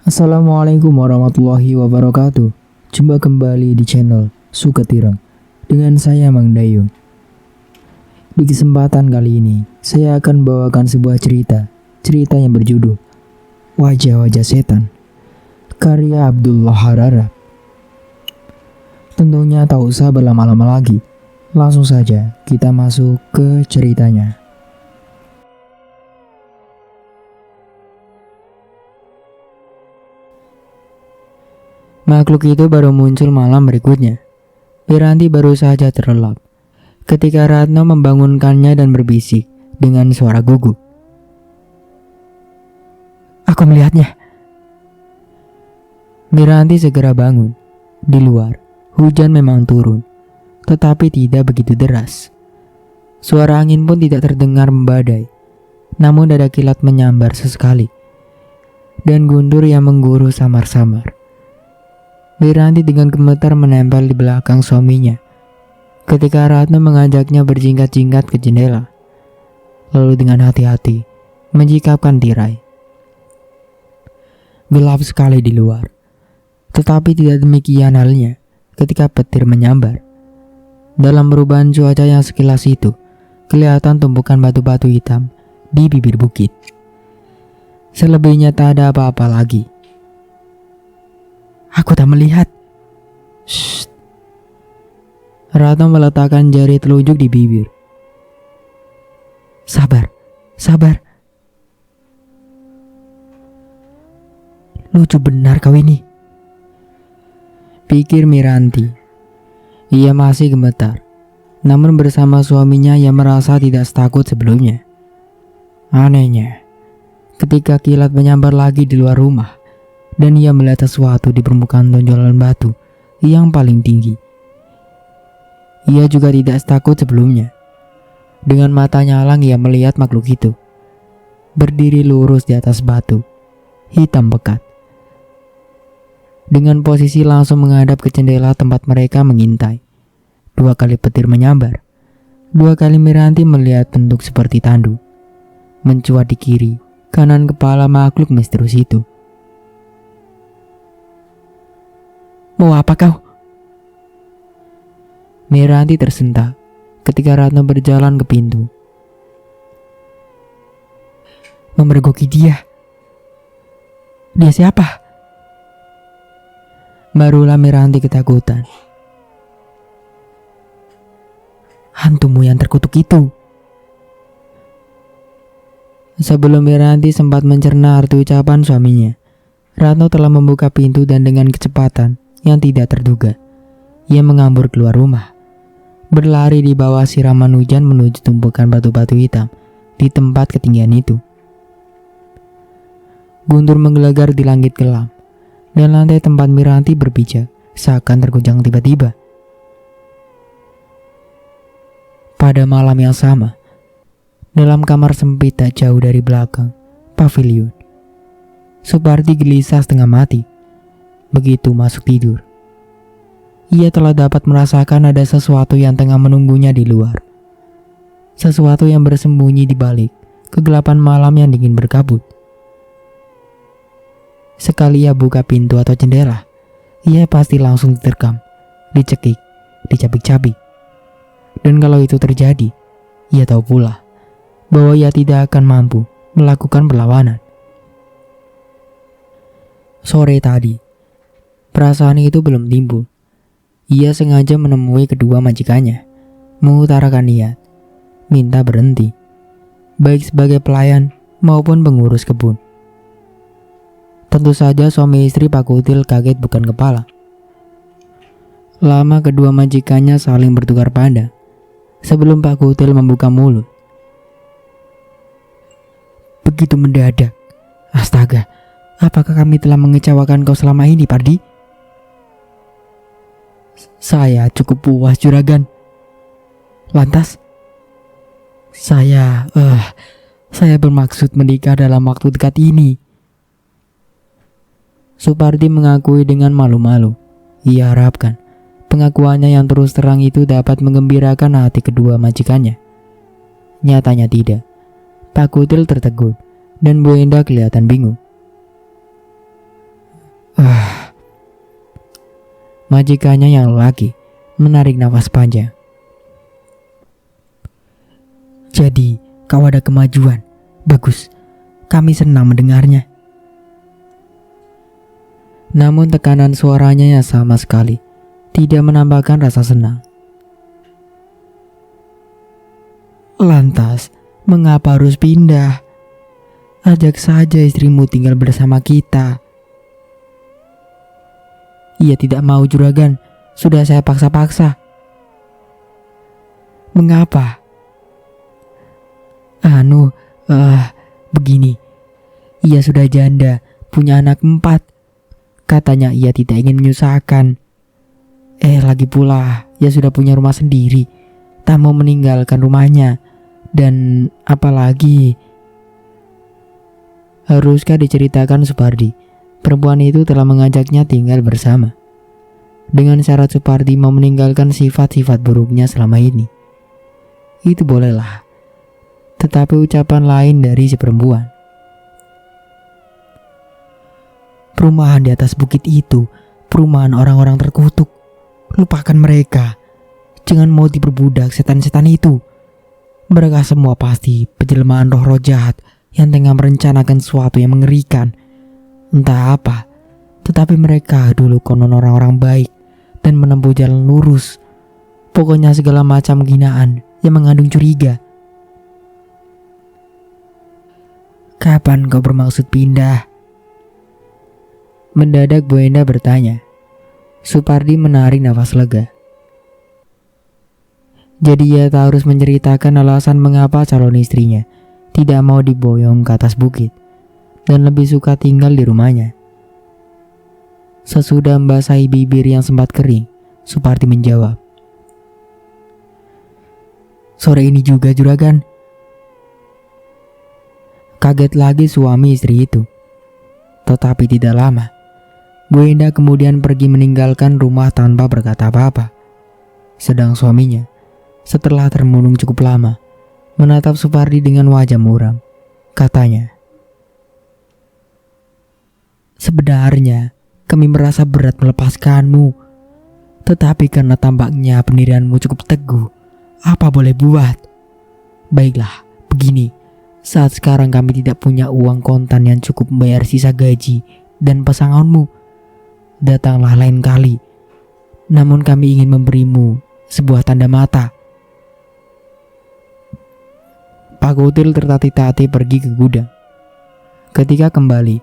Assalamualaikum warahmatullahi wabarakatuh. Jumpa kembali di channel Suketireng dengan saya Mang Dayung. Di kesempatan kali ini, saya akan bawakan sebuah cerita yang berjudul Wajah-Wajah Setan, karya Abdullah Hararab. Tentunya tak usah berlama-lama lagi, langsung saja kita masuk ke ceritanya. Makhluk itu baru muncul malam berikutnya. Piranti baru saja terlelap ketika Ratno membangunkannya dan berbisik dengan suara gugup. "Aku melihatnya." Miranti segera bangun. Di luar, hujan memang turun, tetapi tidak begitu deras. Suara angin pun tidak terdengar membadai, namun ada kilat menyambar sesekali, dan guntur yang mengguru samar-samar. Miranti dengan gemetar menempel di belakang suaminya ketika Ratno mengajaknya berjingkat-jingkat ke jendela, lalu dengan hati-hati menjikapkan tirai. Gelap sekali di luar, tetapi tidak demikian halnya ketika petir menyambar. Dalam perubahan cuaca yang sekilas itu, kelihatan tumpukan batu-batu hitam di bibir bukit. Selebihnya tak ada apa-apa lagi. "Aku tak melihat." "Shh." Ratno meletakkan jari telunjuk di bibir. Sabar. "Lucu benar kau ini," pikir Miranti. Ia masih gemetar, namun bersama suaminya ia merasa tidak setakut sebelumnya. Anehnya, ketika kilat menyambar lagi di luar rumah, dan ia melihat sesuatu di permukaan tonjolan batu yang paling tinggi. Ia juga tidak setakut sebelumnya. Dengan mata nyalang ia melihat makhluk itu berdiri lurus di atas batu hitam pekat, dengan posisi langsung menghadap ke jendela tempat mereka mengintai. 2 kali petir menyambar. 2 kali Miranti melihat bentuk seperti tandu mencuat di kiri kanan kepala makhluk misterius itu. "Mau apa kau?" Miranti tersentak ketika Ratno berjalan ke pintu. "Memergoki dia." "Dia siapa?" Barulah Miranti ketakutan. "Hantumu yang terkutuk itu." Sebelum Miranti sempat mencerna arti ucapan suaminya, Ratno telah membuka pintu dan dengan kecepatan yang tidak terduga, ia mengambur keluar rumah, berlari di bawah siraman hujan menuju tumpukan batu-batu hitam di tempat ketinggian itu. Guntur menggelegar di langit gelap, dan lantai tempat Miranti berpijak seakan terguncang tiba-tiba. Pada malam yang sama, dalam kamar sempit tak jauh dari belakang pavilion, Supardi gelisah setengah mati. Begitu masuk tidur, ia telah dapat merasakan ada sesuatu yang tengah menunggunya di luar. Sesuatu yang bersembunyi di balik kegelapan malam yang dingin berkabut. Sekali ia buka pintu atau jendela, ia pasti langsung diterkam, dicekik, dicabik-cabik. Dan kalau itu terjadi, ia tahu pula bahwa ia tidak akan mampu melakukan perlawanan. Sore tadi, perasaan itu belum timbul. Ia sengaja menemui kedua majikannya, mengutarakan niat, minta berhenti, baik sebagai pelayan maupun pengurus kebun. Tentu saja suami istri Pak Kutil kaget bukan kepala. Lama kedua majikannya saling bertukar pandang, sebelum Pak Kutil membuka mulut. "Begitu mendadak. Astaga, apakah kami telah mengecewakan kau selama ini, Pardi?" "Saya cukup puas, Juragan." "Lantas?" Saya bermaksud menikah dalam waktu dekat ini." Supardi mengakui dengan malu-malu. Ia harapkan pengakuannya yang terus terang itu dapat menggembirakan hati kedua majikannya. Nyatanya tidak. Pak Kutil tertegun dan Bu Endah kelihatan bingung. Majikannya yang lelaki menarik nafas panjang. Jadi, kau ada kemajuan. Bagus, kami senang mendengarnya. Namun tekanan suaranya yang sama sekali tidak menambahkan rasa senang. Lantas, mengapa harus pindah? Ajak saja istrimu tinggal bersama kita. Ia tidak mau juragan, sudah saya paksa-paksa. Mengapa? Begini. Ia sudah janda, punya anak 4. Katanya ia tidak ingin menyusahkan. Lagi pula, ia sudah punya rumah sendiri, tak mau meninggalkan rumahnya. Dan apalagi, haruskah diceritakan Supardi? Perempuan itu telah mengajaknya tinggal bersama. Dengan syarat Supardi mau meninggalkan sifat-sifat buruknya selama ini. Itu bolehlah. Tetapi ucapan lain dari si perempuan. Perumahan di atas bukit itu, perumahan orang-orang terkutuk. Lupakan mereka. Jangan mau diperbudak setan-setan itu. Mereka semua pasti penjelmaan roh-roh jahat yang tengah merencanakan sesuatu yang mengerikan. Entah apa, tetapi mereka dulu konon orang-orang baik dan menempuh jalan lurus. Pokoknya segala macam hinaan yang mengandung curiga. Kapan kau bermaksud pindah? Mendadak Bu Enda bertanya. Supardi menarik nafas lega. Jadi ia tak harus menceritakan alasan mengapa calon istrinya tidak mau diboyong ke atas bukit dan lebih suka tinggal di rumahnya. Sesudah membasahi bibir yang sempat kering, Supardi menjawab. Sore ini juga juragan. Kaget lagi suami istri itu. Tetapi tidak lama, Bu Enda kemudian pergi meninggalkan rumah tanpa berkata apa-apa. Sedang suaminya, setelah termenung cukup lama, menatap Supardi dengan wajah muram. Katanya, sebenarnya kami merasa berat melepaskanmu, tetapi karena tampaknya pendirianmu cukup teguh, apa boleh buat? Baiklah, begini, saat sekarang kami tidak punya uang kontan yang cukup membayar sisa gaji dan pesangonmu, datanglah lain kali. Namun kami ingin memberimu sebuah tanda mata. Pak Kutil tertatih-tatih pergi ke gudang. Ketika kembali,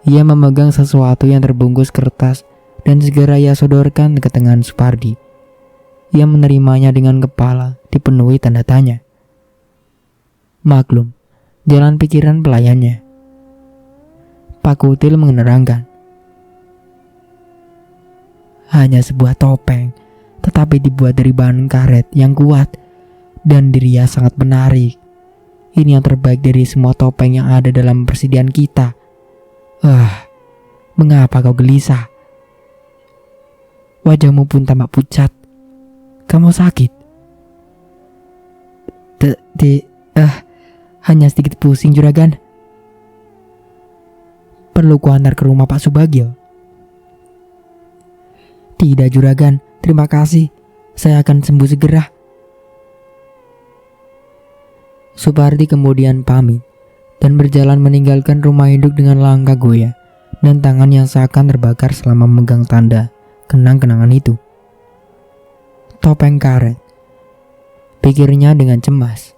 ia memegang sesuatu yang terbungkus kertas dan segera ia sodorkan ke tangan Supardi. Ia menerimanya dengan kepala dipenuhi tanda tanya. Maklum, jalan pikiran pelayannya. Pak Kutil menerangkan. Hanya sebuah topeng, tetapi dibuat dari bahan karet yang kuat dan dirias sangat menarik. Ini yang terbaik dari semua topeng yang ada dalam persediaan kita. Mengapa kau gelisah? Wajahmu pun tampak pucat. Kamu sakit? Hanya sedikit pusing juragan. Perlu kuantar ke rumah Pak Subagio? Tidak juragan, terima kasih. Saya akan sembuh segera. Supardi kemudian pamit dan berjalan meninggalkan rumah induk dengan langkah goyah dan tangan yang seakan terbakar selama memegang tanda kenang-kenangan itu. Topeng karet, pikirnya dengan cemas.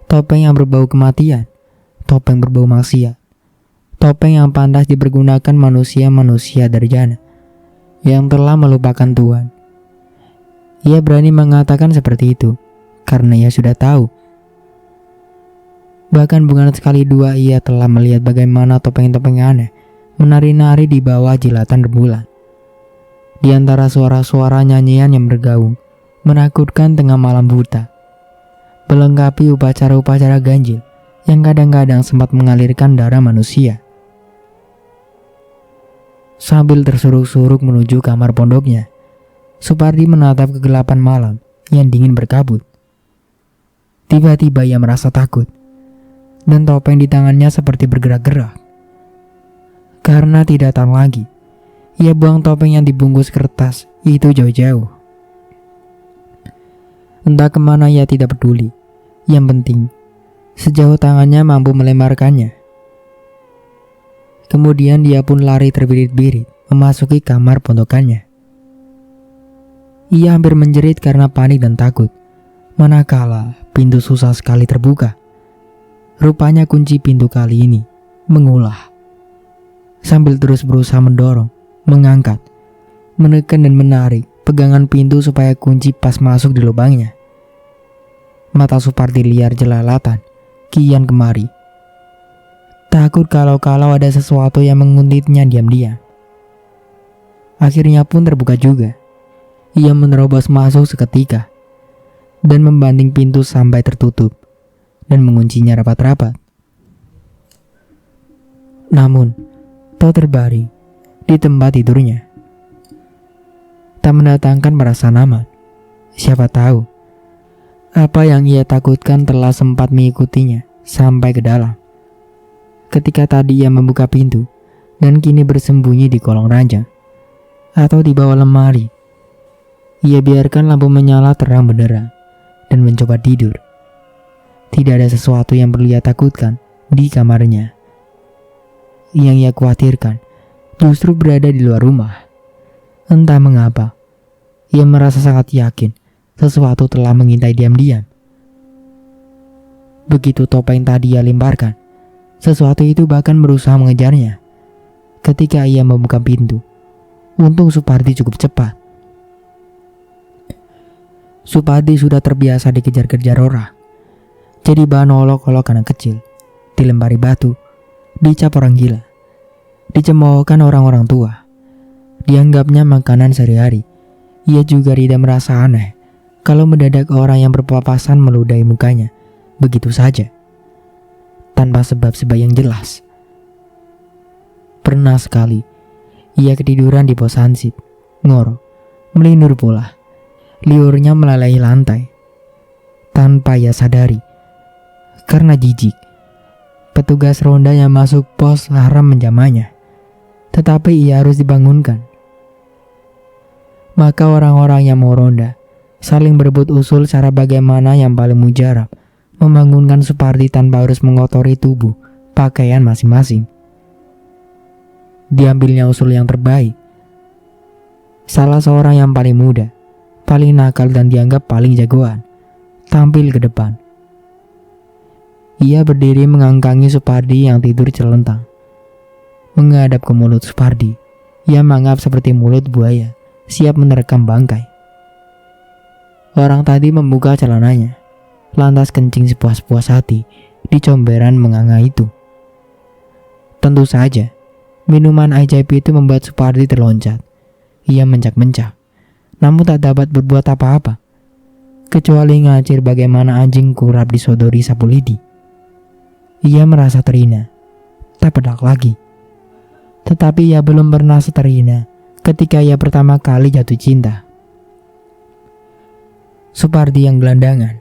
Topeng yang berbau kematian, topeng berbau maksiat, topeng yang pantas dipergunakan manusia-manusia darjana yang telah melupakan Tuhan. Ia berani mengatakan seperti itu karena ia sudah tahu. Bahkan bukan sekali dua ia telah melihat bagaimana topeng-topeng aneh menari-nari di bawah jilatan rembulan. Di antara suara-suara nyanyian yang bergaung, menakutkan tengah malam buta, melengkapi upacara-upacara ganjil yang kadang-kadang sempat mengalirkan darah manusia. Sambil tersuruk-suruk menuju kamar pondoknya, Supardi menatap kegelapan malam yang dingin berkabut. Tiba-tiba ia merasa takut, dan topeng di tangannya seperti bergerak-gerak. Karena tidak tahu lagi, Ia buang topeng yang dibungkus kertas itu jauh-jauh. Entah kemana ia tidak peduli. Yang penting, sejauh tangannya mampu melemparkannya. Kemudian dia pun lari terbirit-birit memasuki kamar pondokannya. Ia hampir menjerit karena panik dan takut. Manakala pintu susah sekali terbuka. Rupanya kunci pintu kali ini mengulah. Sambil terus berusaha mendorong, mengangkat, menekan dan menarik pegangan pintu supaya kunci pas masuk di lubangnya. Mata Supardi liar jelalatan, kian kemari. Takut kalau-kalau ada sesuatu yang menguntitnya diam-diam. Akhirnya pun terbuka juga. Ia menerobos masuk seketika dan membanting pintu sampai tertutup dan menguncinya rapat-rapat. Namun, toh terbaring di tempat tidurnya. Tak mendatangkan perasaan aman. Siapa tahu, apa yang ia takutkan telah sempat mengikutinya sampai ke dalam. Ketika tadi ia membuka pintu dan kini bersembunyi di kolong ranjang atau di bawah lemari, ia biarkan lampu menyala terang benderang dan mencoba tidur. Tidak ada sesuatu yang perlu ia takutkan di kamarnya. Yang ia khawatirkan justru berada di luar rumah. Entah mengapa, ia merasa sangat yakin sesuatu telah mengintai diam-diam. Begitu topeng tadi ia lemparkan, sesuatu itu bahkan berusaha mengejarnya. Ketika ia membuka pintu, untung Supardi cukup cepat. Supardi sudah terbiasa dikejar-kejar orang. Jadi bahan olok-olok anak kecil, dilempari batu, dicap orang gila, dicemoohkan orang-orang tua. Dianggapnya makanan sehari-hari. Ia juga tidak merasa aneh kalau mendadak orang yang berpapasan meludahi mukanya begitu saja, tanpa sebab-sebab yang jelas. Pernah sekali, ia ketiduran di pos hansip, ngorok, melindur pula. Liurnya melalai lantai. Tanpa ia sadari, karena jijik, petugas ronda yang masuk pos haram menjamahnya. Tetapi ia harus dibangunkan. Maka orang-orang yang mau ronda saling berebut usul cara bagaimana yang paling mujarab membangunkan Supardi tanpa harus mengotori tubuh pakaian masing-masing. Diambilnya usul yang terbaik. Salah seorang yang paling muda, paling nakal dan dianggap paling jagoan, tampil ke depan. Ia berdiri mengangkangi Supardi yang tidur celentang. Menghadap ke mulut Supardi, ia menganggap seperti mulut buaya, siap menerkam bangkai. Orang tadi membuka celananya, lantas kencing sepuas-puas hati di comberan menganga itu. Tentu saja, minuman ajaib itu membuat Supardi terloncat. Ia mencak-mencak, namun tak dapat berbuat apa-apa, kecuali ngacir bagaimana anjing kurap disodori sapu lidi. Ia merasa terhina, tak pedak lagi. Tetapi ia belum pernah seterhina ketika ia pertama kali jatuh cinta. Supardi yang gelandangan,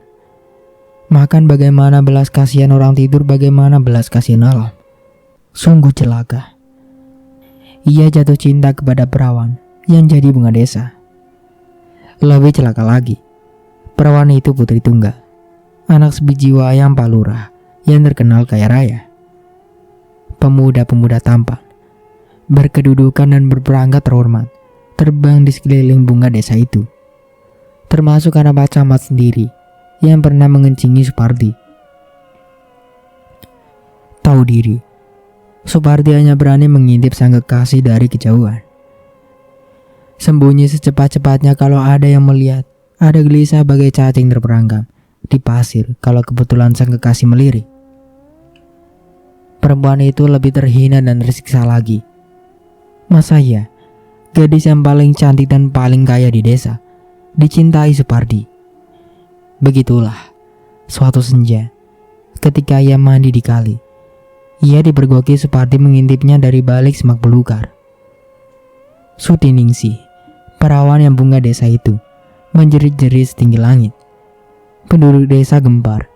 makan bagaimana belas kasihan orang tidur, bagaimana belas kasihan alam. Sungguh celaka. Ia jatuh cinta kepada perawan yang jadi bunga desa. Lebih celaka lagi, perawan itu putri tunggal, anak sebiji wayang Pak Lurah yang terkenal kaya raya. Pemuda-pemuda tampan, berkedudukan dan berperangkat terhormat, terbang di sekeliling bunga desa itu. Termasuk anak Pak Camat sendiri yang pernah mengencingi Supardi. Tahu diri, Supardi hanya berani mengintip sang kekasih dari kejauhan. Sembunyi secepat-cepatnya kalau ada yang melihat, ada gelisah bagai cacing terperangkap di pasir kalau kebetulan sang kekasih melirik. Perempuan itu lebih terhina dan tersiksa lagi. Masa iya, gadis yang paling cantik dan paling kaya di desa dicintai Supardi? Begitulah, suatu senja, ketika ia mandi di kali, ia dipergoki Supardi mengintipnya dari balik semak belukar. Sutiningsih, perawan yang bunga desa itu, menjerit-jerit setinggi langit. Penduduk desa gempar,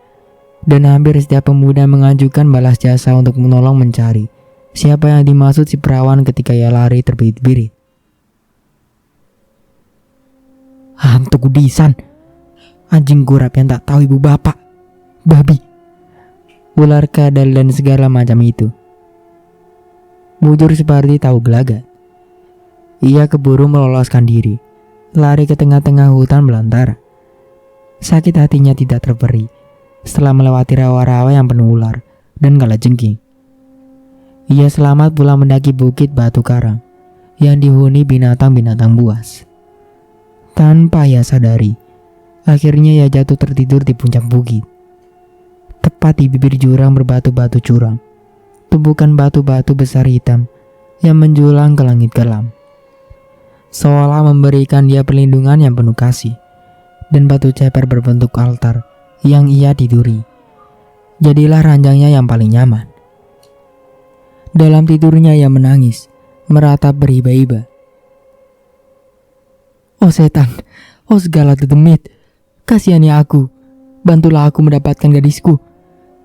dan hampir setiap pemuda mengajukan balas jasa untuk menolong mencari siapa yang dimaksud si perawan ketika ia lari terbirit-birit. Hantu kudisan, anjing gurap yang tak tahu ibu bapak, babi, ular kadal dan segala macam itu. Bujur Supardi tahu gelagat. Ia keburu meloloskan diri, lari ke tengah-tengah hutan belantara. Sakit hatinya tidak terperi setelah melewati rawa-rawa yang penuh ular dan kalajengking. Ia selamat pula mendaki bukit Batu Karang yang dihuni binatang-binatang buas. Tanpa ia sadari, akhirnya ia jatuh tertidur di puncak bukit. Tepat di bibir jurang berbatu-batu curam, tumpukan batu-batu besar hitam yang menjulang ke langit kelam, seolah memberikan dia perlindungan yang penuh kasih. Dan batu ceper berbentuk altar yang ia tiduri jadilah ranjangnya yang paling nyaman. Dalam tidurnya ia menangis, meratap beriba-iba. Oh setan, oh segala dedemit, kasihani aku, bantulah aku mendapatkan gadisku.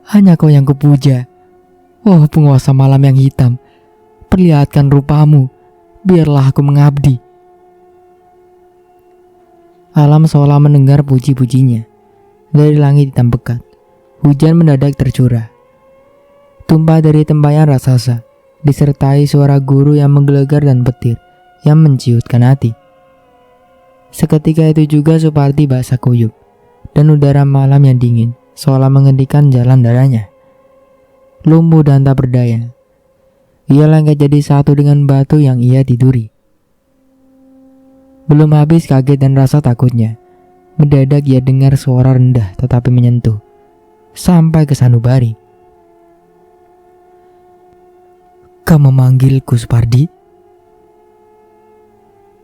Hanya kau yang kupuja. Oh penguasa malam yang hitam, perlihatkan rupamu, biarlah aku mengabdi. Alam seolah mendengar puji-pujinya. Dari langit hitam pekat, hujan mendadak tercurah. Tumpah dari tempayan raksasa, disertai suara guru yang menggelegar dan petir yang menciutkan hati. Seketika itu juga Supardi basah kuyup, dan udara malam yang dingin seolah menghentikan jalan darahnya. Lumpuh dan tak berdaya, ia lengket jadi satu dengan batu yang ia tiduri. Belum habis kaget dan rasa takutnya, mendadak ia dengar suara rendah tetapi menyentuh, sampai ke sanubari. Kau memanggilku Supardi?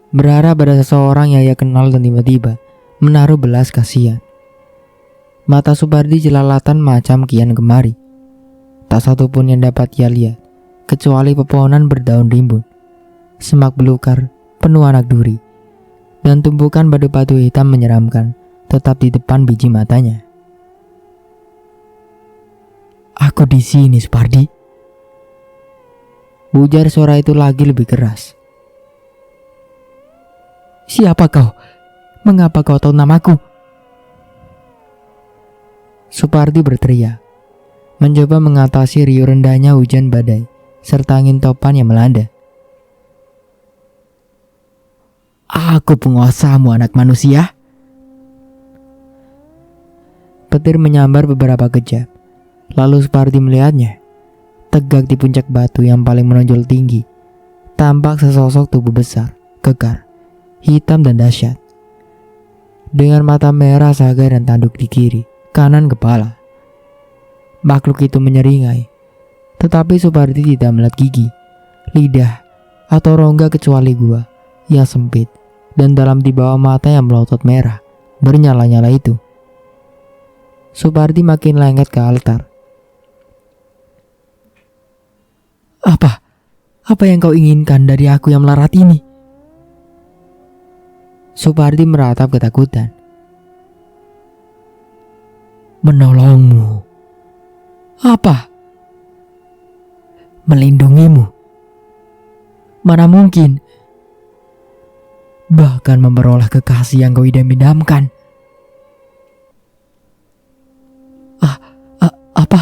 Berharap ada seseorang yang ia kenal dan tiba-tiba menaruh belas kasihan. Mata Supardi jelalatan macam kian kemari. Tak satu pun yang dapat ia lihat, kecuali pepohonan berdaun rimbun, semak belukar penuh anak duri, dan tumpukan batu-batu hitam menyeramkan tetap di depan biji matanya. Aku di sini, Supardi. Ujar suara itu lagi lebih keras. Siapa kau? Mengapa kau tahu namaku? Supardi berteriak, mencoba mengatasi riuh rendahnya hujan badai serta angin topan yang melanda. Aku penguasamu, anak manusia. Petir menyambar beberapa kejap, lalu Supardi melihatnya. Tegak di puncak batu yang paling menonjol tinggi, tampak sesosok tubuh besar, kekar, hitam dan dahsyat. Dengan mata merah saga dan tanduk di kiri, kanan kepala. Makhluk itu menyeringai, tetapi Supardi tidak melihat gigi, lidah, atau rongga kecuali gua yang sempit dan dalam di bawah mata yang melotot merah, bernyala-nyala itu. Supardi makin lengket ke altar. Apa yang kau inginkan dari aku yang melarat ini? Supardi meratap ketakutan. Menolongmu. Apa? Melindungimu. Mana mungkin. Bahkan memperoleh kekasih yang kau idam-idamkan. Apa?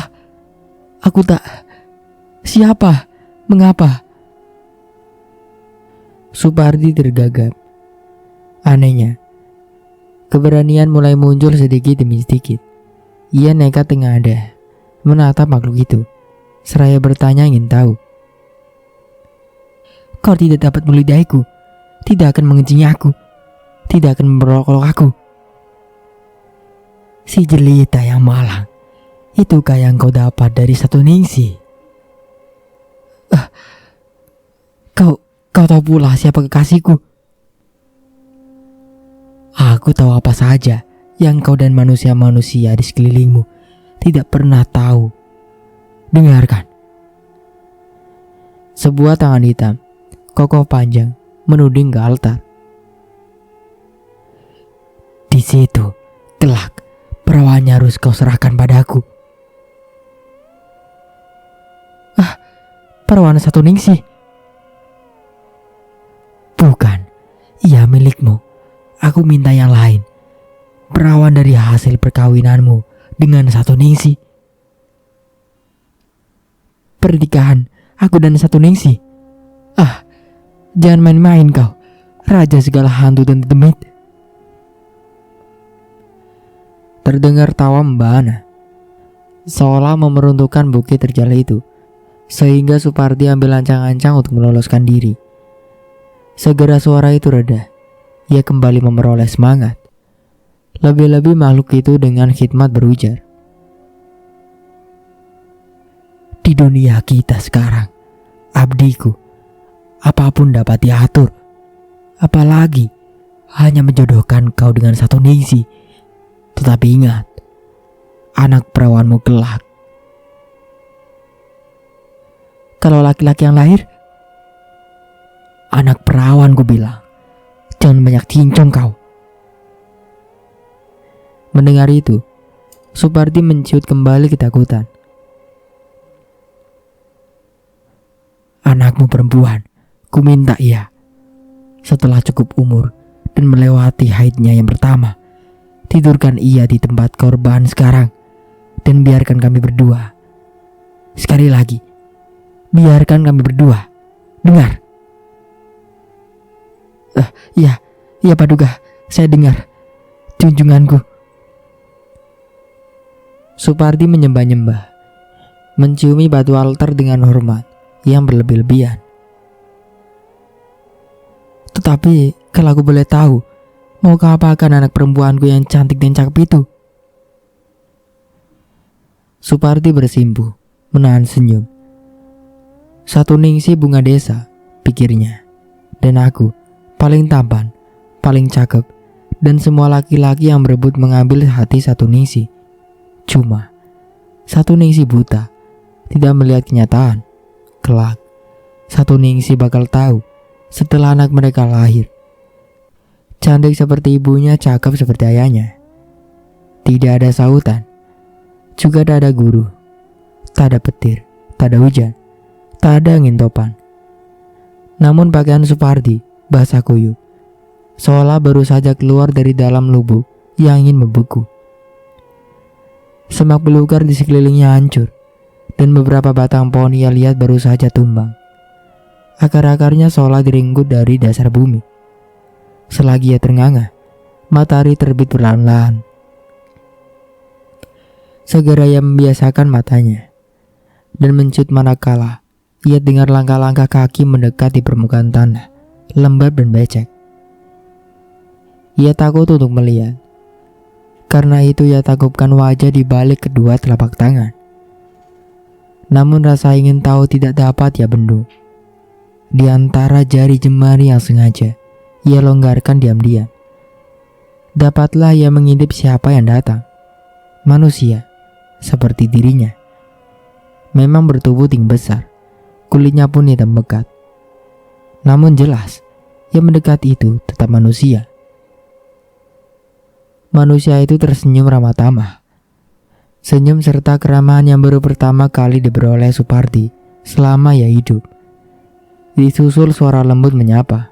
Aku tak... Siapa? Mengapa? Supardi tergagap. Anehnya, keberanian mulai muncul sedikit demi sedikit. Ia nekat tengadah menatap makhluk itu, seraya bertanya ingin tahu. Kau tidak dapat meludahiku, tidak akan mengencingi aku, tidak akan memperolok-olok aku. Si jelita yang malang, itukah yang kau dapat dari satu ningsi? Kau tahu pula siapa kekasihku. Aku tahu apa saja yang kau dan manusia-manusia di sekelilingmu tidak pernah tahu. Dengarkan. Sebuah tangan hitam, kokoh panjang, menuding ke altar. Di situ, kelak, perawannya harus kau serahkan padaku. Perawan satu ningsi? Bukan, ia milikmu. Aku minta yang lain. Perawan dari hasil perkawinanmu dengan Satu Ningsi. Pernikahan aku dan Satu Ningsi? Ah, jangan main-main kau, raja segala hantu dan demit. Terdengar tawa membahana, seolah memeruntuhkan bukit terjal itu, sehingga Supardi ambil ancang-ancang untuk meloloskan diri. Segera suara itu reda, ia kembali memperoleh semangat. Lebih-lebih makhluk itu dengan khidmat berujar, di dunia kita sekarang, abdiku, apapun dapat diatur. Apalagi hanya menjodohkan kau dengan Satu Ningsi. Tetapi ingat, anak perawanmu kelak. Kalau laki-laki yang lahir, anak perawan ku bilang. Jangan banyak cincong kau. Mendengar itu, Supardi menciut kembali ketakutan. Anakmu perempuan, ku minta ia, setelah cukup umur dan melewati haidnya yang pertama, tidurkan ia di tempat korban sekarang dan biarkan kami berdua. Sekali lagi, biarkan kami berdua. Dengar? Iya Paduka, saya dengar. Junjunganku. Supardi menyembah-nyembah, menciumi batu altar dengan hormat yang berlebih-lebihan. Tetapi kalau aku boleh tahu, mau kau apakan anak perempuanku yang cantik dan cakep itu? Supardi bersimpuh, menahan senyum. Satu Ningsi bunga desa, pikirnya. Dan aku, paling tampan, paling cakep, dan semua laki-laki yang berebut mengambil hati Satu Ningsi. Cuma, Satu Ningsi buta, tidak melihat kenyataan. Kelak, Satu Ningsi bakal tahu setelah anak mereka lahir. Cantik seperti ibunya, cakep seperti ayahnya. Tidak ada sautan, juga tak ada guru, tak ada petir, tak ada hujan, tak ada angin topan. Namun pakaian Supardi basah kuyup, seolah baru saja keluar dari dalam lubuk yang ingin membeku. Semak belukar di sekelilingnya hancur, dan beberapa batang pohon ia lihat baru saja tumbang. Akar-akarnya seolah direnggut dari dasar bumi. Selagi ia ternganga, matahari terbit perlahan-lahan. Segera ia membiasakan matanya, dan mencut manakala ia dengar langkah-langkah kaki mendekat di permukaan tanah, lembab dan becek. Ia takut untuk melihat. Karena itu ia takupkan wajah di balik kedua telapak tangan. Namun rasa ingin tahu tidak dapat ia bendung. Di antara jari jemari yang sengaja ia longgarkan diam-diam, dapatlah ia mengintip siapa yang datang. Manusia, seperti dirinya. Memang bertubuh tinggi besar, kulitnya pun hitam pekat. Namun jelas, yang mendekat itu tetap manusia. Manusia itu tersenyum ramah tamah. Senyum serta keramahan yang baru pertama kali diperoleh Supardi selama ia hidup. Disusul suara lembut menyapa.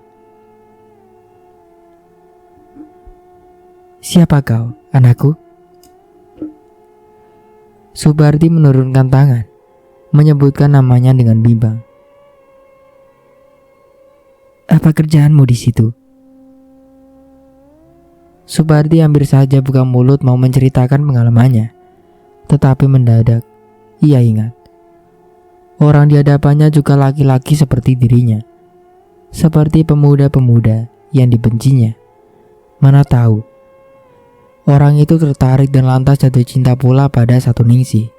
Siapa kau, anakku? Supardi menurunkan tangan, menyebutkan namanya dengan bimbang. Apa kerjaanmu di situ? Supardi hampir saja buka mulut mau menceritakan pengalamannya, tetapi mendadak ia ingat. Orang di hadapannya juga laki-laki seperti dirinya, seperti pemuda-pemuda yang dibencinya. Mana tahu, orang itu tertarik dan lantas jatuh cinta pula pada Satu Ningsi.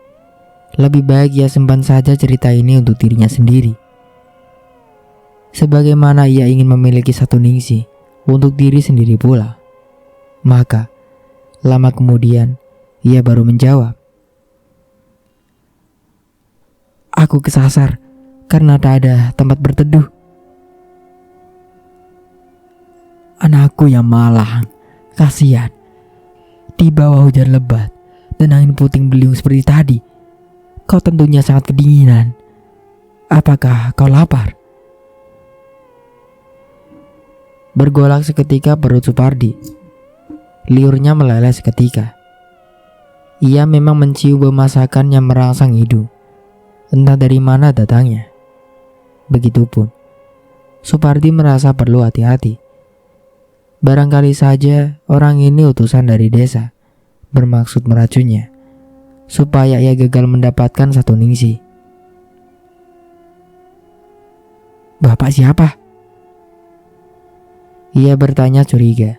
Lebih baik ia simpan saja cerita ini untuk dirinya sendiri. Sebagaimana ia ingin memiliki Satu Ningsi untuk diri sendiri pula. Maka, lama kemudian, ia baru menjawab. Aku kesasar karena tak ada tempat berteduh. Anakku yang malang, kasihan. Di bawah hujan lebat dan angin puting beliung seperti tadi, kau tentunya sangat kedinginan. Apakah kau lapar? Bergolak seketika perut Supardi. Liurnya meleleh seketika. Ia memang mencium bau masakan yang merangsang hidung. Entah dari mana datangnya. Begitupun, Supardi merasa perlu hati-hati. Barangkali saja orang ini utusan dari desa, bermaksud meracunnya, supaya ia gagal mendapatkan satu ningsi. "Bapak siapa?" Ia bertanya curiga.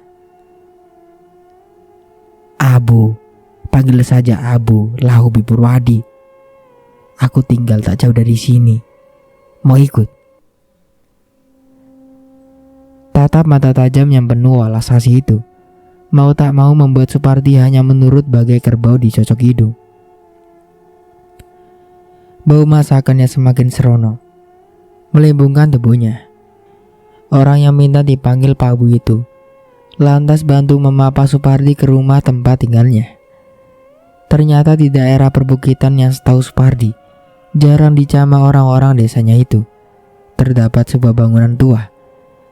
"Abu, panggil saja Abu Lahubi Purwadi. Aku tinggal tak jauh dari sini. Mau ikut?" Tatap mata tajam yang penuh walas asih itu mau tak mau membuat Supardi hanya menurut bagai kerbau dicocok hidung. Bau masakannya semakin serono, melimbungkan tubuhnya. Orang yang minta dipanggil Pak Abu itu lantas bantu memapa Supardi ke rumah tempat tinggalnya. Ternyata di daerah perbukitan yang setahu Supardi jarang dicamah orang-orang desanya itu, terdapat sebuah bangunan tua,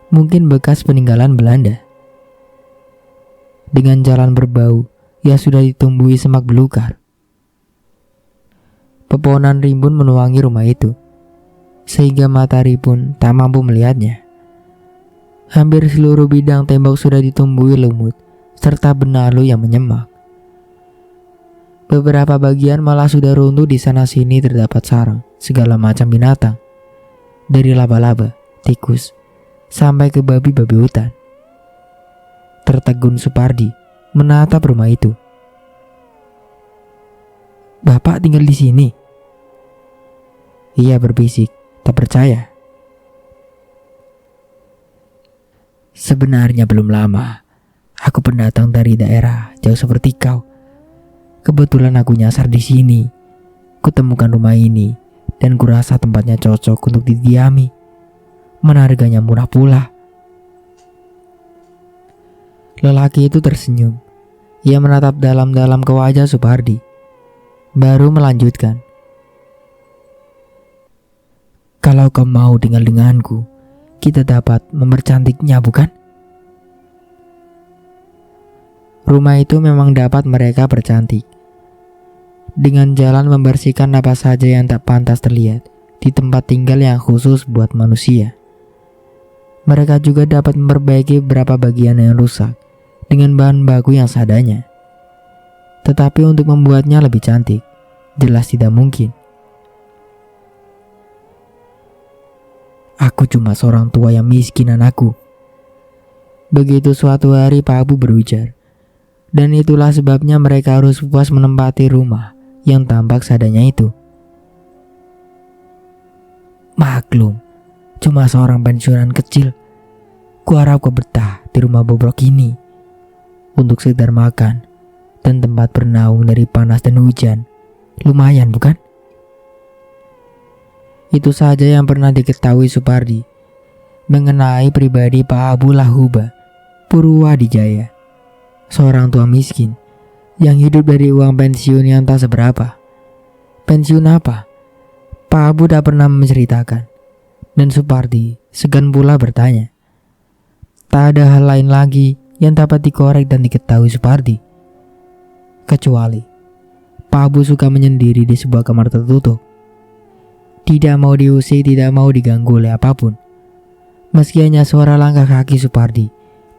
mungkin bekas peninggalan Belanda. Dengan jalan berbau yang sudah ditumbuhi semak belukar. Pepohonan rimbun menuangi rumah itu, sehingga matahari pun tak mampu melihatnya. Hampir seluruh bidang tembok sudah ditumbuhi lumut serta benalu yang menyemak. Beberapa bagian malah sudah runtuh. Di sana sini terdapat sarang segala macam binatang, dari laba-laba, tikus, sampai ke babi-babi hutan. Tertegun Supardi menatap rumah itu. "Bapak tinggal di sini?" Ia berbisik, tak percaya. "Sebenarnya belum lama. Aku pendatang dari daerah jauh seperti kau. Kebetulan aku nyasar di sini. Kutemukan rumah ini dan kurasa tempatnya cocok untuk didiami. Mana harganya murah pula." Lelaki itu tersenyum. Ia menatap dalam-dalam ke wajah Supardi, baru melanjutkan. "Kalau kau mau tinggal denganku, kita dapat mempercantiknya, bukan?" Rumah itu memang dapat mereka percantik. Dengan jalan membersihkan apa saja yang tak pantas terlihat di tempat tinggal yang khusus buat manusia. Mereka juga dapat memperbaiki beberapa bagian yang rusak dengan bahan baku yang seadanya. Tetapi untuk membuatnya lebih cantik, jelas tidak mungkin. "Aku cuma seorang tua yang miskin, anakku." Begitu suatu hari Pak Abu berujar. Dan itulah sebabnya mereka harus puas menempati rumah yang tampak seadanya itu. "Maklum, cuma seorang pensiunan kecil. Kuharap kau betah di rumah bobrok ini. Untuk sekedar makan dan tempat bernaung dari panas dan hujan, lumayan bukan?" Itu saja yang pernah diketahui Supardi mengenai pribadi Pak Abu Lahuba Purwadijaya, seorang tua miskin yang hidup dari uang pensiun yang tak seberapa. Pensiun apa? Pak Abu tak pernah menceritakan, dan Supardi segan pula bertanya. Tak ada hal lain lagi yang dapat dikorek dan diketahui Supardi, kecuali Pak Abu suka menyendiri di sebuah kamar tertutup. Tidak mau diusik, tidak mau diganggu oleh apapun. Meski hanya suara langkah kaki Supardi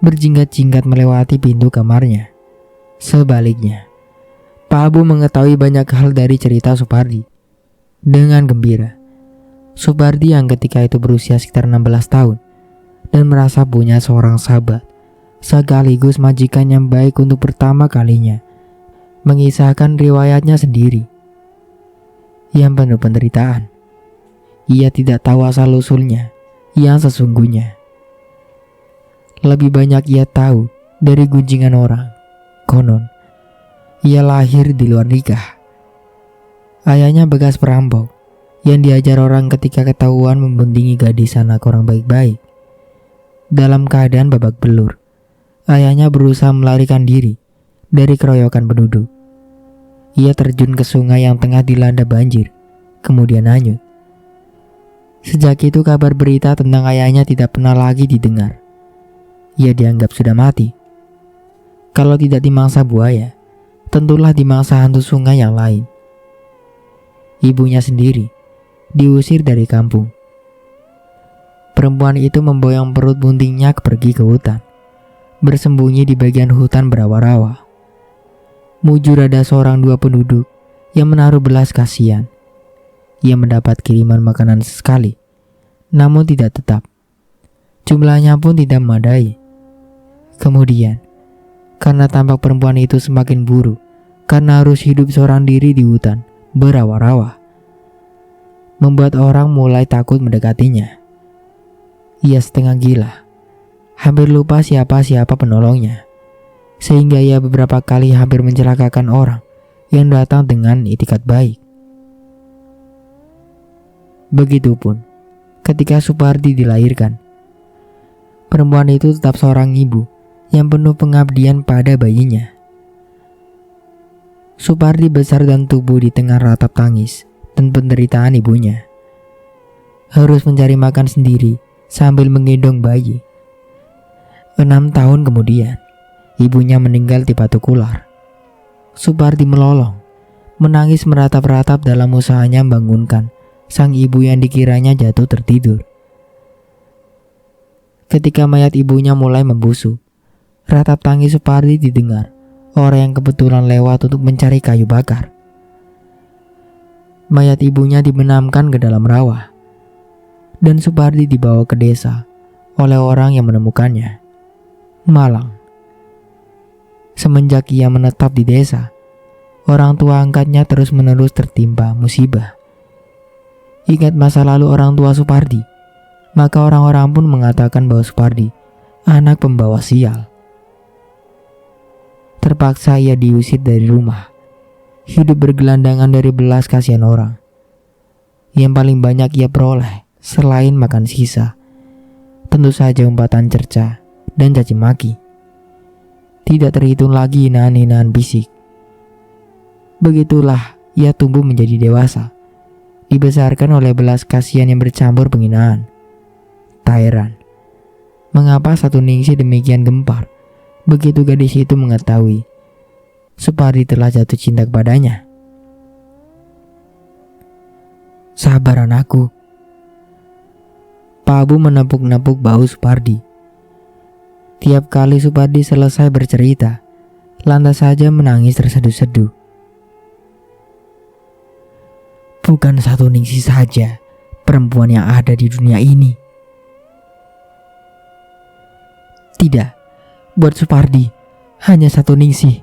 berjinggat-jinggat melewati pintu kamarnya. Sebaliknya, Pak Abu mengetahui banyak hal dari cerita Supardi. Dengan gembira, Supardi yang ketika itu berusia sekitar 16 tahun dan merasa punya seorang sahabat sekaligus majikan yang baik untuk pertama kalinya mengisahkan riwayatnya sendiri yang penuh penderitaan. Ia tidak tahu asal-usulnya yang sesungguhnya. Lebih banyak ia tahu dari gunjingan orang. Konon, ia lahir di luar nikah. Ayahnya bekas perampok yang diajar orang ketika ketahuan membuntingi gadis anak orang baik-baik. Dalam keadaan babak belur, ayahnya berusaha melarikan diri dari keroyokan penduduk. Ia terjun ke sungai yang tengah dilanda banjir, kemudian hanyut. Sejak itu kabar berita tentang ayahnya tidak pernah lagi didengar. ia dianggap sudah mati. Kalau tidak dimangsa buaya, tentulah dimangsa hantu sungai yang lain. Ibunya sendiri diusir dari kampung. Perempuan itu memboyong perut buntingnya pergi ke hutan, bersembunyi di bagian hutan berawa-rawa. Mujur ada seorang dua penduduk yang menaruh belas kasihan. Ia mendapat kiriman makanan sekali, namun tidak tetap. Jumlahnya pun tidak memadai. Kemudian, karena tampak perempuan itu semakin buruk, karena harus hidup seorang diri di hutan berawa-rawa, membuat orang mulai takut mendekatinya. Ia setengah gila, hampir lupa siapa-siapa penolongnya, sehingga ia beberapa kali hampir mencelakakan orang yang datang dengan itikat baik. Begitupun ketika Supardi dilahirkan. Perempuan itu tetap seorang ibu yang penuh pengabdian pada bayinya. Supardi besar dan tumbuh di tengah ratap tangis dan penderitaan ibunya. Harus mencari makan sendiri sambil menggendong bayi. 6 tahun kemudian, ibunya meninggal di batu ular. Supardi melolong, menangis meratap-ratap dalam usahanya membangunkan sang ibu yang dikiranya jatuh tertidur. Ketika mayat ibunya mulai membusuk, ratap tangis Supardi didengar orang yang kebetulan lewat untuk mencari kayu bakar. Mayat ibunya dibenamkan ke dalam rawa, dan Supardi dibawa ke desa oleh orang yang menemukannya, Malang. Semenjak ia menetap di desa, orang tua angkatnya terus-menerus tertimpa musibah. Ingat masa lalu orang tua Supardi, maka orang-orang pun mengatakan bahwa Supardi anak pembawa sial. Terpaksa ia diusir dari rumah, hidup bergelandangan dari belas kasihan orang. Yang paling banyak ia peroleh selain makan sisa, tentu saja umpatan cerca dan caci maki. Tidak terhitung lagi hinaan-hinaan fisik. Begitulah ia tumbuh menjadi dewasa, dibesarkan oleh belas kasihan yang bercampur penghinaan. Tak heran mengapa satu ningsih demikian gempar begitu gadis itu mengetahui Supardi telah jatuh cinta kepadanya. Sabar anakku. Pak Abu menepuk-nepuk bahu Supardi. Tiap kali Supardi selesai bercerita, lantas saja menangis terseduh-seduh. Bukan satu ningsih saja perempuan yang ada di dunia ini. Tidak, buat Supardi hanya satu ningsih.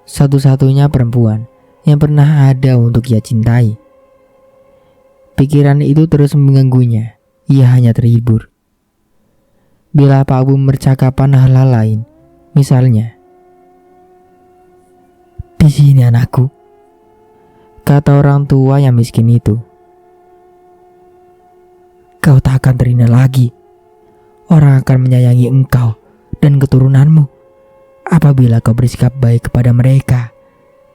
Satu-satunya perempuan yang pernah ada untuk ia cintai. Pikiran itu terus mengganggunya. Ia hanya terhibur bila Pak Abu mempercakapkan hal-hal lain. Misalnya, "Di sini anakku," kata orang tua yang miskin itu. "Kau tak akan terhina lagi. Orang akan menyayangi engkau dan keturunanmu apabila kau bersikap baik kepada mereka,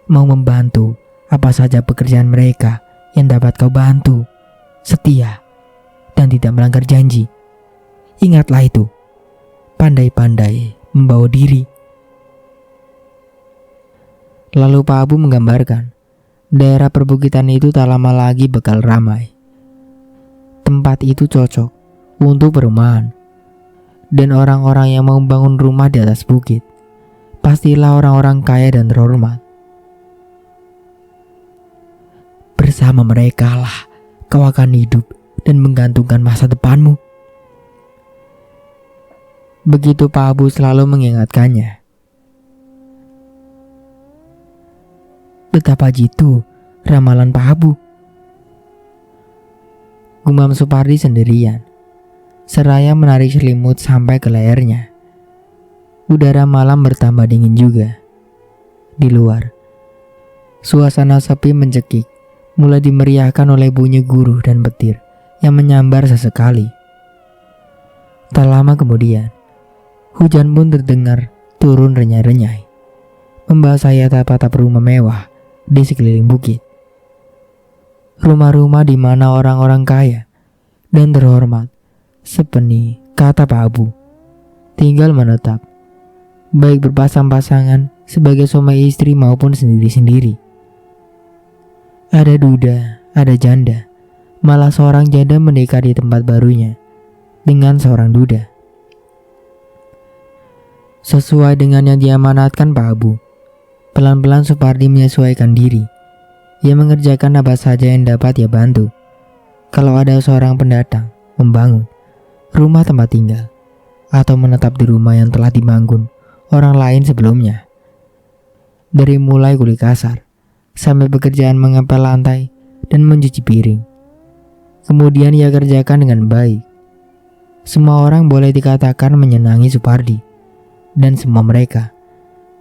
mau membantu apa saja pekerjaan mereka yang dapat kau bantu, setia, dan tidak melanggar janji. Ingatlah itu, pandai-pandai membawa diri." Lalu Pak Abu menggambarkan daerah perbukitan itu tak lama lagi bakal ramai. Tempat itu cocok untuk perumahan, dan orang-orang yang mau membangun rumah di atas bukit pastilah orang-orang kaya dan terhormat. Bersama mereka lah kau akan hidup dan menggantungkan masa depanmu. Begitu Pak Abu selalu mengingatkannya. Betapa jitu ramalan Pak Abu. Gumam Supardi sendirian, seraya menarik selimut sampai ke lehernya. Udara malam bertambah dingin juga. Di luar, suasana sepi mencekik, mulai dimeriahkan oleh bunyi guruh dan petir yang menyambar sesekali. Tak lama kemudian, hujan pun terdengar turun renyai-renyai, membasahi atap-atap rumah mewah di sekeliling bukit. Rumah-rumah di mana orang-orang kaya dan terhormat, sepeni kata Pak Abu, tinggal menetap, baik berpasang-pasangan sebagai suami istri maupun sendiri-sendiri. Ada duda, ada janda, malah seorang janda menikah di tempat barunya dengan seorang duda. Sesuai dengan yang diamanatkan Pak Abu, pelan-pelan Supardi menyesuaikan diri. Ia mengerjakan apa saja yang dapat ia bantu. Kalau ada seorang pendatang membangun rumah tempat tinggal atau menetap di rumah yang telah dibangun orang lain sebelumnya, dari mulai kulit kasar sampai pekerjaan mengepel lantai dan mencuci piring, kemudian ia kerjakan dengan baik. Semua orang boleh dikatakan menyenangi Supardi, dan semua mereka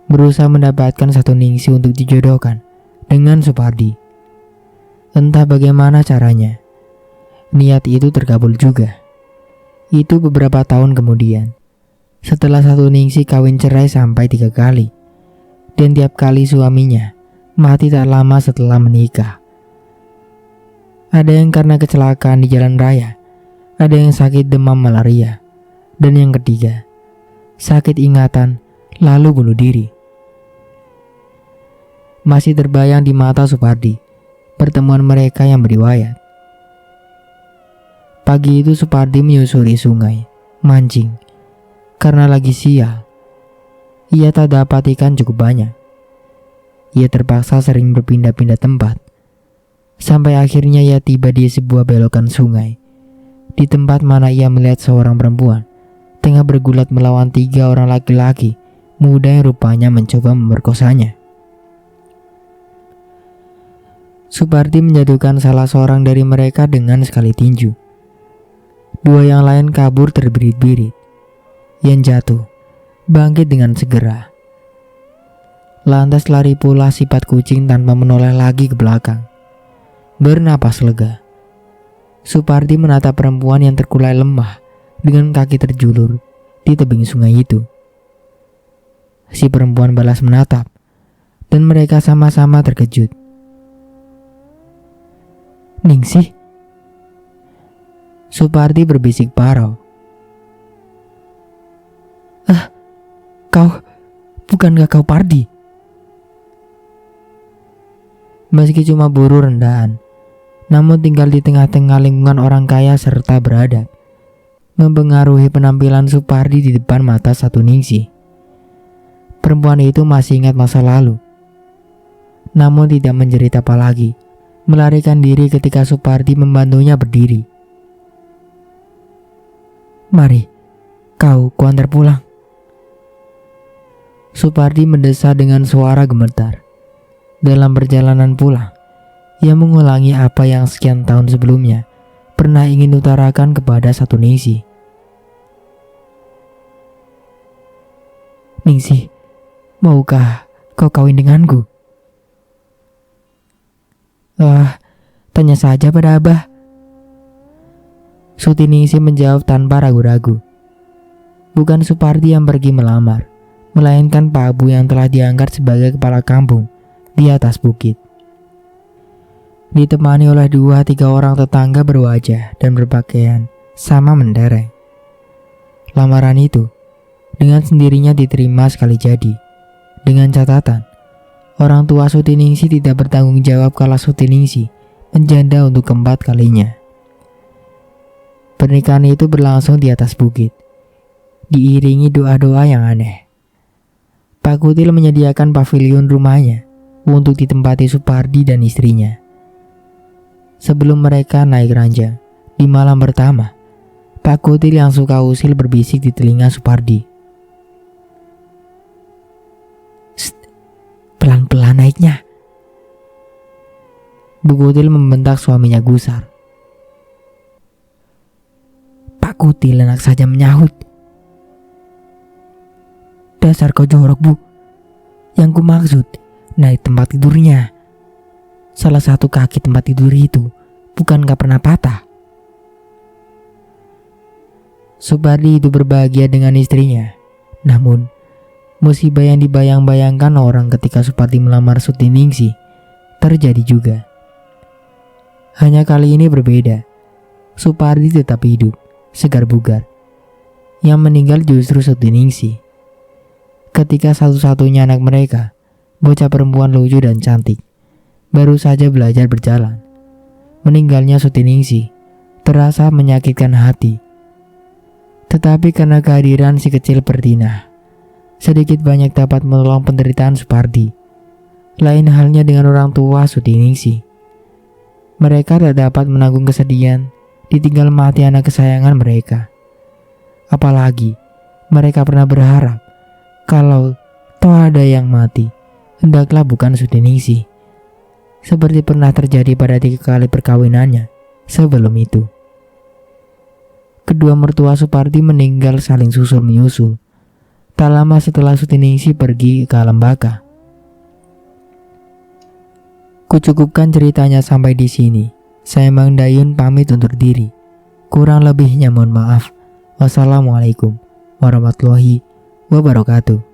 berusaha mendapatkan satu ningsih untuk dijodohkan dengan Supardi. Entah bagaimana caranya, niat itu terkabul juga. Itu beberapa tahun kemudian, setelah satu ningsih kawin cerai sampai 3 kali, dan tiap kali suaminya mati tak lama setelah menikah. Ada yang karena kecelakaan di jalan raya, ada yang sakit demam malaria, dan yang ketiga, sakit ingatan lalu bunuh diri. Masih terbayang di mata Supardi pertemuan mereka yang beriwayat. Pagi itu Supardi menyusuri sungai, mancing. Karena lagi sial, ia tak dapat ikan cukup banyak. Ia terpaksa sering berpindah-pindah tempat, sampai akhirnya ia tiba di sebuah belokan sungai, di tempat mana ia melihat seorang perempuan tengah bergulat melawan 3 orang laki-laki muda yang rupanya mencoba memerkosanya. Supardi menjatuhkan salah seorang dari mereka dengan sekali tinju. 2 yang lain kabur terbirit-birit. Yang jatuh bangkit dengan segera. Lantas lari pula sifat kucing tanpa menoleh lagi ke belakang. Bernapas lega, Supardi menatap perempuan yang terkulai lemah dengan kaki terjulur di tebing sungai itu. Si perempuan balas menatap, dan mereka sama-sama terkejut. "Ningsih?" Supardi berbisik parau. Bukankah kau Pardi?" Meski cuma buruh rendahan, namun tinggal di tengah-tengah lingkungan orang kaya serta beradab, mempengaruhi penampilan Supardi di depan mata satu ningsih. Perempuan itu masih ingat masa lalu, namun tidak menjerit apa lagi, melarikan diri ketika Supardi membantunya berdiri. "Mari, kuantar pulang." Supardi mendesah dengan suara gemetar. Dalam perjalanan pulang, ia mengulangi apa yang sekian tahun sebelumnya pernah ingin utarakan kepada satu ningsih. "Ningsih, maukah kau kawin denganku?" Tanya saja pada Abah." Suti Ningsih menjawab tanpa ragu-ragu. Bukan Supardi yang pergi melamar, melainkan Pak Abu yang telah diangkat sebagai kepala kampung di atas bukit. Ditemani oleh 2-3 orang tetangga berwajah dan berpakaian sama mentereng. Lamaran itu dengan sendirinya diterima sekali jadi, dengan catatan orang tua Suti Ningsih tidak bertanggung jawab kalau Suti Ningsih menjanda untuk keempat kalinya. Pernikahan itu berlangsung di atas bukit, diiringi doa-doa yang aneh. Pak Kutil menyediakan pavilion rumahnya untuk ditempati Supardi dan istrinya. Sebelum mereka naik ranjang di malam pertama, Pak Kutil yang suka usil berbisik di telinga Supardi. "Shh, pelan-pelan naiknya." Bu Kutil membentak suaminya gusar. Pak Kutil enak saja menyahut. "Dasar kau jorok, Bu. Yang ku maksud naik tempat tidurnya. Salah satu kaki tempat tidur itu bukankah pernah patah?" Supardi itu berbahagia dengan istrinya. Namun, musibah yang dibayang-bayangkan orang ketika Supardi melamar Suti Ningsih terjadi juga. Hanya kali ini berbeda. Supardi tetap hidup, segar bugar. Yang meninggal justru Suti-Ningsih. Ketika satu-satunya anak mereka, bocah perempuan lucu dan cantik, baru saja belajar berjalan, meninggalnya Suti-Ningsih terasa menyakitkan hati. Tetapi karena kehadiran si kecil Pertinah, sedikit banyak dapat menolong penderitaan Supardi. Lain halnya dengan orang tua Suti-Ningsih. Mereka tak dapat menanggung kesedihan ditinggal mati anak kesayangan mereka. Apalagi mereka pernah berharap kalau toh ada yang mati, hendaklah bukan Suti-Ningsih, seperti pernah terjadi pada 3 kali perkawinannya sebelum itu. Kedua mertua Supardi meninggal saling susul menyusul, tak lama setelah Suti-Ningsih pergi ke alam baka. Kucukupkan ceritanya sampai di sini. Saya Mang Dayun pamit undur diri. Kurang lebihnya mohon maaf. Wassalamualaikum warahmatullahi wabarakatuh.